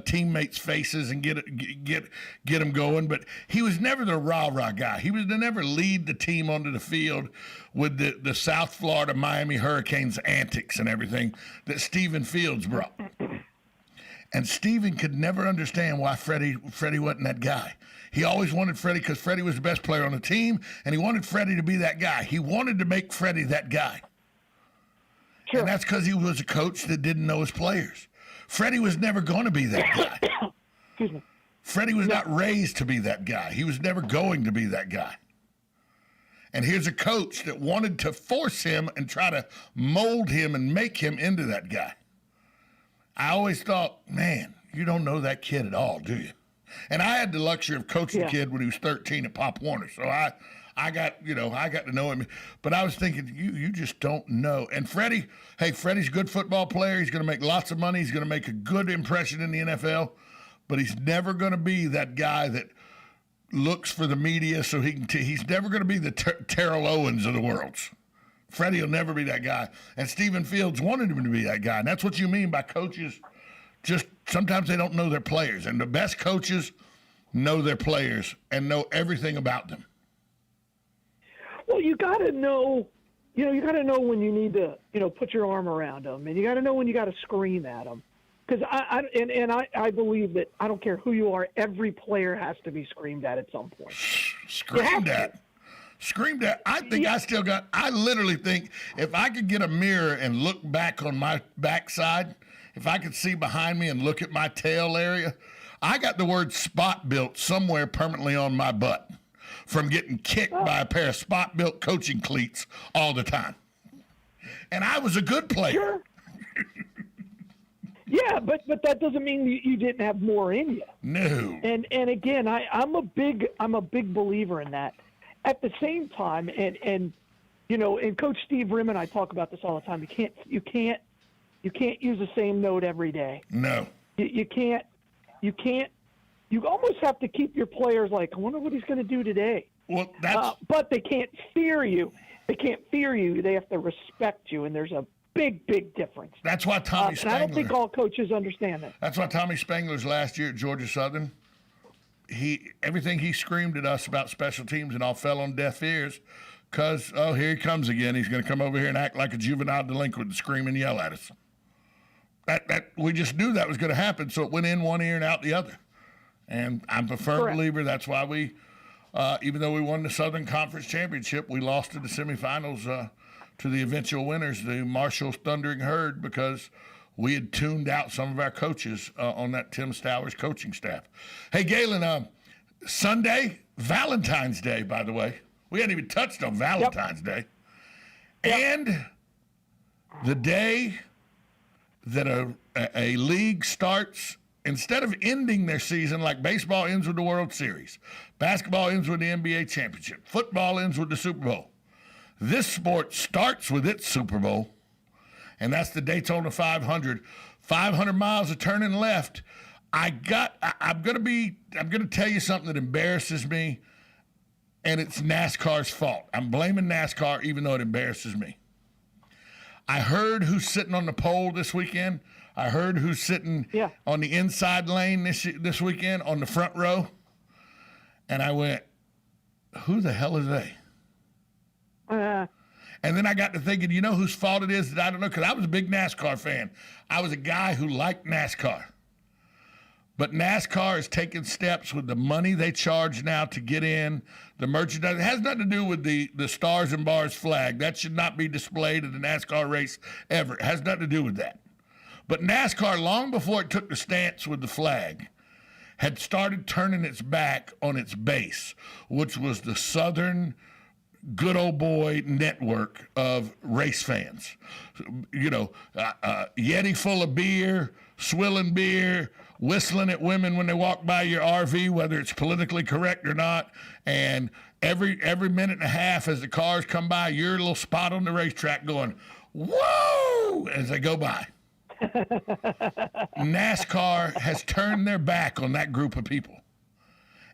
teammates' faces and get them going. But he was never the rah-rah guy. He was to never lead the team onto the field with the South Florida Miami Hurricanes antics and everything that Stephen Fields brought. And Stephen could never understand why Freddie wasn't that guy. He always wanted Freddie because Freddie was the best player on the team, and he wanted Freddie to be that guy. He wanted to make Freddie that guy. Sure. And that's because he was a coach that didn't know his players. Freddie was never going to be that guy.
Excuse me.
Freddie was not raised to be that guy. He was never going to be that guy. And here's a coach that wanted to force him and try to mold him and make him into that guy. I always thought, man, you don't know that kid at all, do you? And I had the luxury of coaching the kid when he was 13 at Pop Warner. So I got to know him. But I was thinking, you just don't know. And Freddie's a good football player. He's going to make lots of money. He's going to make a good impression in the NFL. But he's never going to be that guy that looks for the media so he can he's never going to be the Terrell Owens of the world. Freddie will never be that guy. And Stephen Fields wanted him to be that guy. And that's what you mean by coaches. Just sometimes they don't know their players. And the best coaches know their players and know everything about them.
Well, you got to know, you got to know when you need to, put your arm around them. And you got to know when you got to scream at them. Because I believe that I don't care who you are, every player has to be screamed at some point.
Screamed at. I literally think if I could get a mirror and look back on my backside, if I could see behind me and look at my tail area, I got the word spot built somewhere permanently on my butt from getting kicked by a pair of spot built coaching cleats all the time. And I was a good player.
Sure. Yeah, but that doesn't mean you didn't have more in you.
No.
And again, I'm a big believer in that. At the same time, and Coach Steve Rim and I talk about this all the time. You can't use the same note every day.
No.
You can't. You almost have to keep your players like, I wonder what he's going to do today.
Well,
but they can't fear you. They have to respect you, and there's a big difference.
That's why Tommy Spangler.
And I don't think all coaches understand that.
That's why Tommy Spangler's last year at Georgia Southern, everything he screamed at us about special teams and all fell on deaf ears because, here he comes again. He's going to come over here and act like a juvenile delinquent and scream and yell at us. That we just knew that was going to happen, so it went in one ear and out the other. And I'm a firm believer that's why we, even though we won the Southern Conference Championship, we lost in the semifinals to the eventual winners, the Marshall Thundering Herd, because we had tuned out some of our coaches on that Tim Stowers coaching staff. Hey, Galen, Sunday, Valentine's Day, by the way. We hadn't even touched on Valentine's Day. And the day that a league starts, instead of ending their season like baseball ends with the World Series, basketball ends with the NBA championship, football ends with the Super Bowl, this sport starts with its Super Bowl, and that's the Daytona 500. 500 miles of turning left. I'm going to tell you something that embarrasses me, and it's NASCAR's fault. I'm blaming NASCAR even though it embarrasses me. I heard who's sitting on the pole this weekend. I heard who's sitting on the inside lane this weekend on the front row. And I went, who the hell is they? And then I got to thinking, you know whose fault it is that I don't know? Because I was a big NASCAR fan. I was a guy who liked NASCAR. But NASCAR is taking steps with the money they charge now to get in, the merchandise. It has nothing to do with the Stars and Bars flag. That should not be displayed at a NASCAR race ever. It has nothing to do with that. But NASCAR, long before it took the stance with the flag, had started turning its back on its base, which was the Southern good old boy network of race fans. You know, Yeti full of beer, swilling beer, whistling at women when they walk by your RV, whether it's politically correct or not. And every minute and a half as the cars come by, your little spot on the racetrack going, whoa, as they go by. NASCAR has turned their back on that group of people.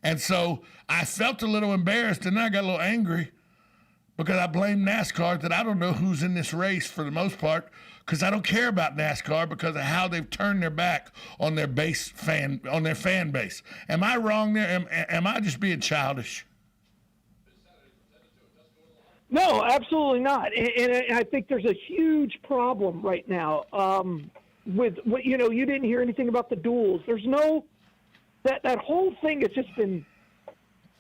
And so I felt a little embarrassed, and then I got a little angry because I blame NASCAR that I don't know who's in this race for the most part, because I don't care about NASCAR because of how they've turned their back on their fan base. Am I wrong there? Am I just being childish?
No, absolutely not. And I think there's a huge problem right now with what, you didn't hear anything about the duels. There's no, that whole thing has just been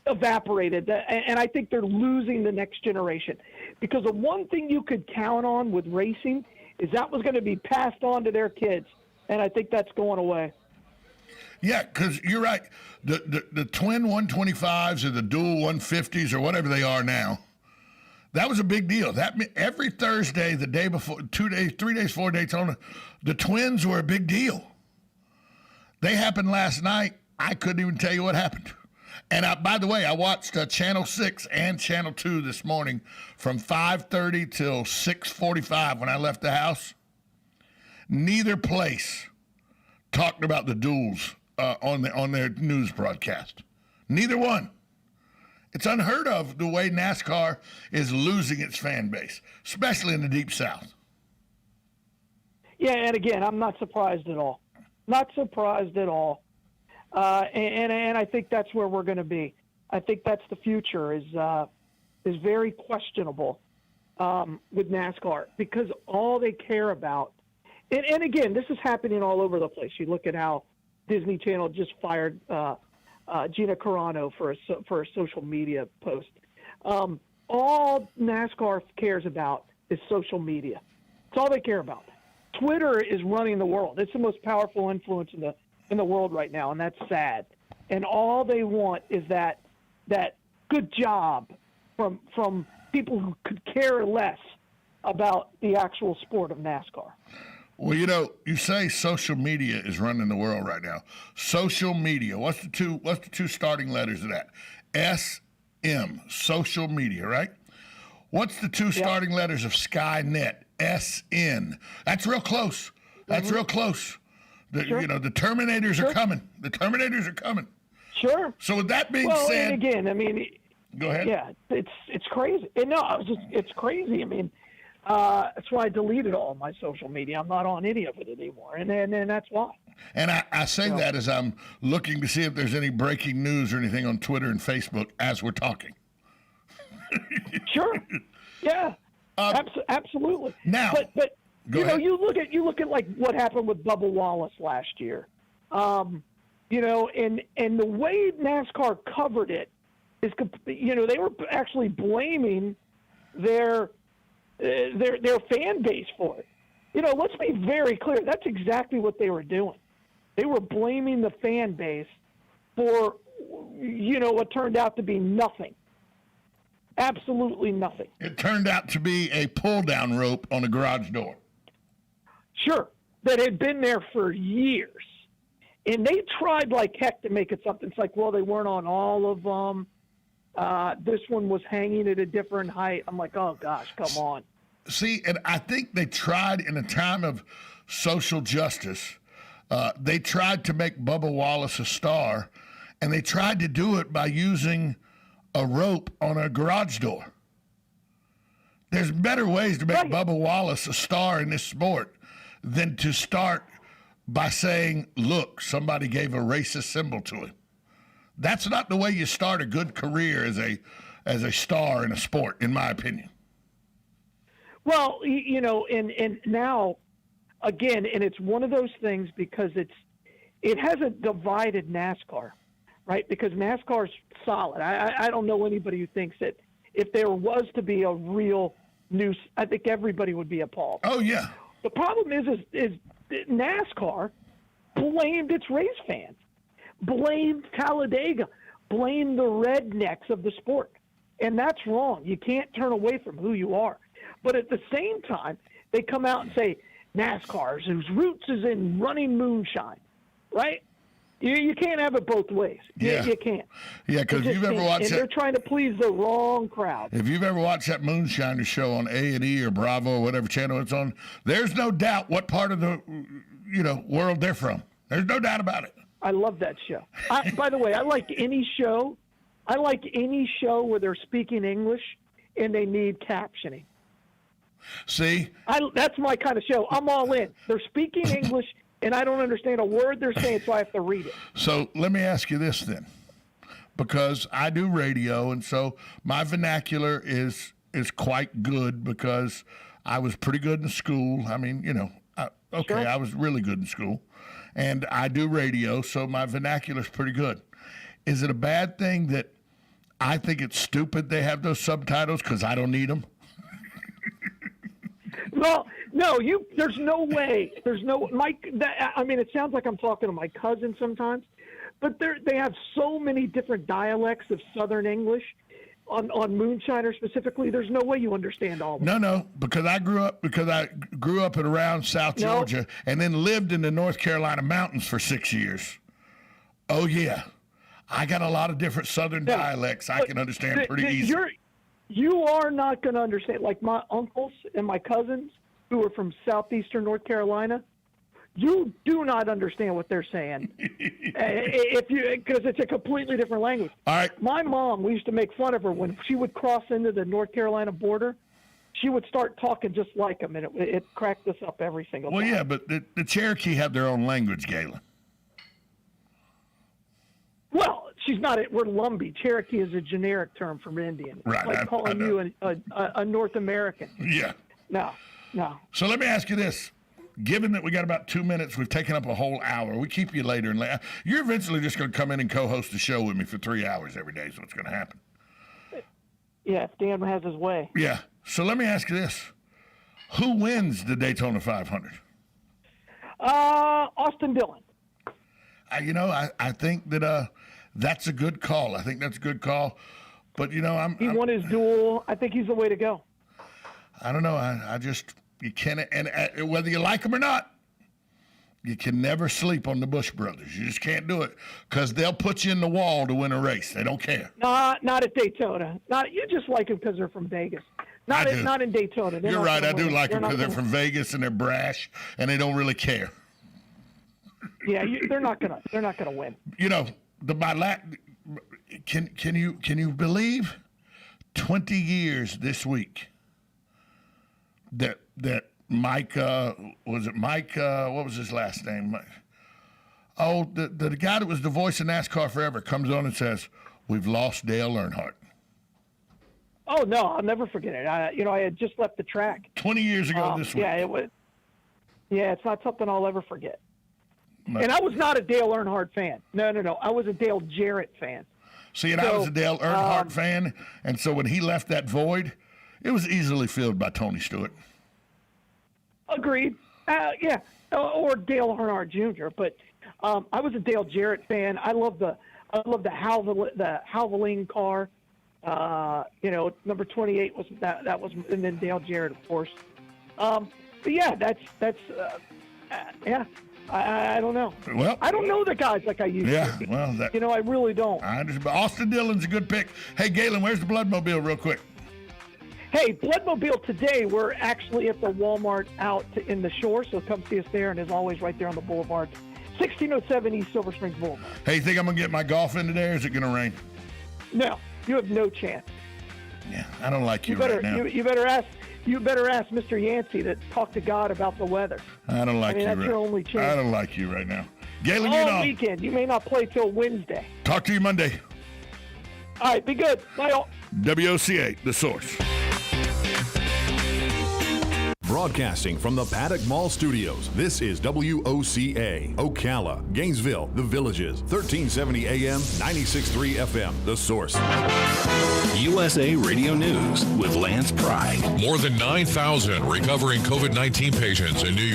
evaporated. And I think they're losing the next generation, because the one thing you could count on with racing is that was going to be passed on to their kids. And I think that's going away.
Yeah, because you're right. The twin 125s or the dual 150s or whatever they are now, that was a big deal. That every Thursday, the day before, 3 days before Daytona, the twins were a big deal. They happened last night. I couldn't even tell you what happened. And by the way, I watched Channel 6 and Channel 2 this morning from 5:30 till 6:45 when I left the house. Neither place talked about the duels on their news broadcast. Neither one. It's unheard of the way NASCAR is losing its fan base, especially in the Deep South.
Yeah, and again, I'm not surprised at all. Not surprised at all. And I think that's where we're going to be. I think that's the future is very questionable with NASCAR, because all they care about, and again, this is happening all over the place. You look at how Disney Channel just fired Gina Carano for a social media post. All NASCAR cares about is social media. It's all they care about. Twitter is running the world. It's the most powerful influence in the world right now, and that's sad. And all they want is that good job from people who could care less about the actual sport of NASCAR.
Well, you say social media is running the world right now. Social media. What's the two starting letters of that? SM, social media, right? What's the two starting letters of Skynet? SN. That's real close. That's real close. The Terminators are coming. The Terminators are coming.
Sure.
So with that being said,
and again, I mean,
go ahead.
Yeah, it's crazy. It's crazy. I mean, that's why I deleted all of my social media. I'm not on any of it anymore, and that's why. And
I say that as I'm looking to see if there's any breaking news or anything on Twitter and Facebook as we're talking.
Sure. Yeah. Absolutely.
Now,
but
ahead.
you look at like what happened with Bubba Wallace last year. And the way NASCAR covered it is, they were actually blaming their fan base for it. Let's be very clear. That's exactly what they were doing. They were blaming the fan base for what turned out to be nothing. Absolutely nothing.
It turned out to be a pull-down rope on a garage door.
Sure, that had been there for years. And they tried like heck to make it something. It's like, well, they weren't on all of them. This one was hanging at a different height. I'm like, oh, gosh, come on.
See, and I think they tried in a time of social justice, they tried to make Bubba Wallace a star, and they tried to do it by using a rope on a garage door. There's better ways to make Bubba Wallace a star in this sport than to start by saying, look, somebody gave a racist symbol to him. That's not the way you start a good career as a star in a sport, in my opinion.
Well, and now, again, and it's one of those things because it hasn't divided NASCAR, right? Because NASCAR's solid. I don't know anybody who thinks that if there was to be a real new, I think everybody would be appalled.
Oh, yeah.
The problem is NASCAR blamed its race fans, blamed Talladega, blamed the rednecks of the sport. And that's wrong. You can't turn away from who you are. But at the same time, they come out and say, NASCAR, whose roots is in running moonshine, right? You can't have it both ways.
Yeah.
You can't.
Yeah, because if you've ever watched
and
that,
they're trying to please the wrong crowd.
If you've ever watched that Moonshiner show on A&E or Bravo or whatever channel it's on, there's no doubt what part of the world they're from. There's no doubt about it.
I love that show. By the way, I like any show. I like any show where they're speaking English and they need captioning.
See?
That's my kind of show. I'm all in. They're speaking English, and I don't understand a word they're saying, so I have to read it.
So let me ask you this then, because I do radio, and so my vernacular is quite good because I was pretty good in school. I mean,
Sure.
I was really good in school, and I do radio, so my vernacular is pretty good. Is it a bad thing that I think it's stupid they have those subtitles because I don't need them?
Well, no, there's no way. There's no it sounds like I'm talking to my cousin sometimes, but they have so many different dialects of Southern English on Moonshiner specifically. There's no way you understand all of them.
No, because I grew up and around South Georgia and then lived in the North Carolina mountains for 6 years. Oh yeah, I got a lot of different Southern dialects I can understand pretty easily.
You are not going to understand, like my uncles and my cousins who are from southeastern North Carolina. You do not understand what they're saying because it's a completely different language.
All right.
My mom, we used to make fun of her when she would cross into the North Carolina border. She would start talking just like them, and it cracked us up every single time.
Well, yeah, but the Cherokee have their own language, Galen.
Well, she's not. We're Lumbee. Cherokee is a generic term from Indian.
Right.
It's like calling you a North American.
Yeah.
No.
So let me ask you this. Given that we got about 2 minutes, we've taken up a whole hour. We keep you later and later. You're eventually just going to come in and co-host the show with me for 3 hours every day is what's going to happen.
Yeah, if Dan has his way.
Yeah. So let me ask you this. Who wins the Daytona 500?
Austin Dillon.
I think that that's a good call. I think that's a good call. But,
he won his duel. I think he's the way to go.
I don't know. I just, you can't, and whether you like them or not, you can never sleep on the Busch brothers. You just can't do it because they'll put you in the wall to win a race. They don't care.
Not at Daytona. You just like them because they're from Vegas. Not in Daytona.
You're right. I do like them because they're from Vegas and they're brash and they don't really care.
Yeah, they're not gonna win.
Can you believe 20 years this week that Mike what was his last name? The guy that was the voice of NASCAR forever comes on and says, "We've lost Dale Earnhardt."
Oh no, I'll never forget it. I had just left the track
20 years ago this week.
Yeah, it was. Yeah, it's not something I'll ever forget. And I was not a Dale Earnhardt fan. No. I was a Dale Jarrett fan.
See, and I was a Dale Earnhardt fan, and so when he left that void, it was easily filled by Tony Stewart.
Agreed. Yeah, or Dale Earnhardt Jr. But I was a Dale Jarrett fan. I love I love the Havoline car. Number 28 was that was, and then Dale Jarrett, of course. But yeah, that's yeah. I don't know.
Well,
I don't know the guys like I used to.
Yeah, well,
I really don't.
I understand. But Austin Dillon's a good pick. Hey, Galen, where's the Bloodmobile real quick?
Hey, Bloodmobile today, we're actually at the Walmart out in the shore, so come see us there, and as always, right there on the boulevard, 1607 East Silver Springs Boulevard.
Hey, you think I'm going to get my golf in today, or is it going to rain?
No, you have no chance.
Yeah, I don't like you right now.
You better ask Mr. Yancey to talk to God about the weather.
I don't like you.
That's your only chance.
I don't like you right now. Galen,
All weekend. You may not play till Wednesday.
Talk to you Monday.
All right, be good. Bye all.
WOCA, The Source.
Broadcasting from the Paddock Mall Studios, this is WOCA, Ocala, Gainesville, The Villages, 1370 AM, 96.3 FM, The Source.
USA Radio News with Lance Pride.
More than 9,000 recovering COVID-19 patients in New York.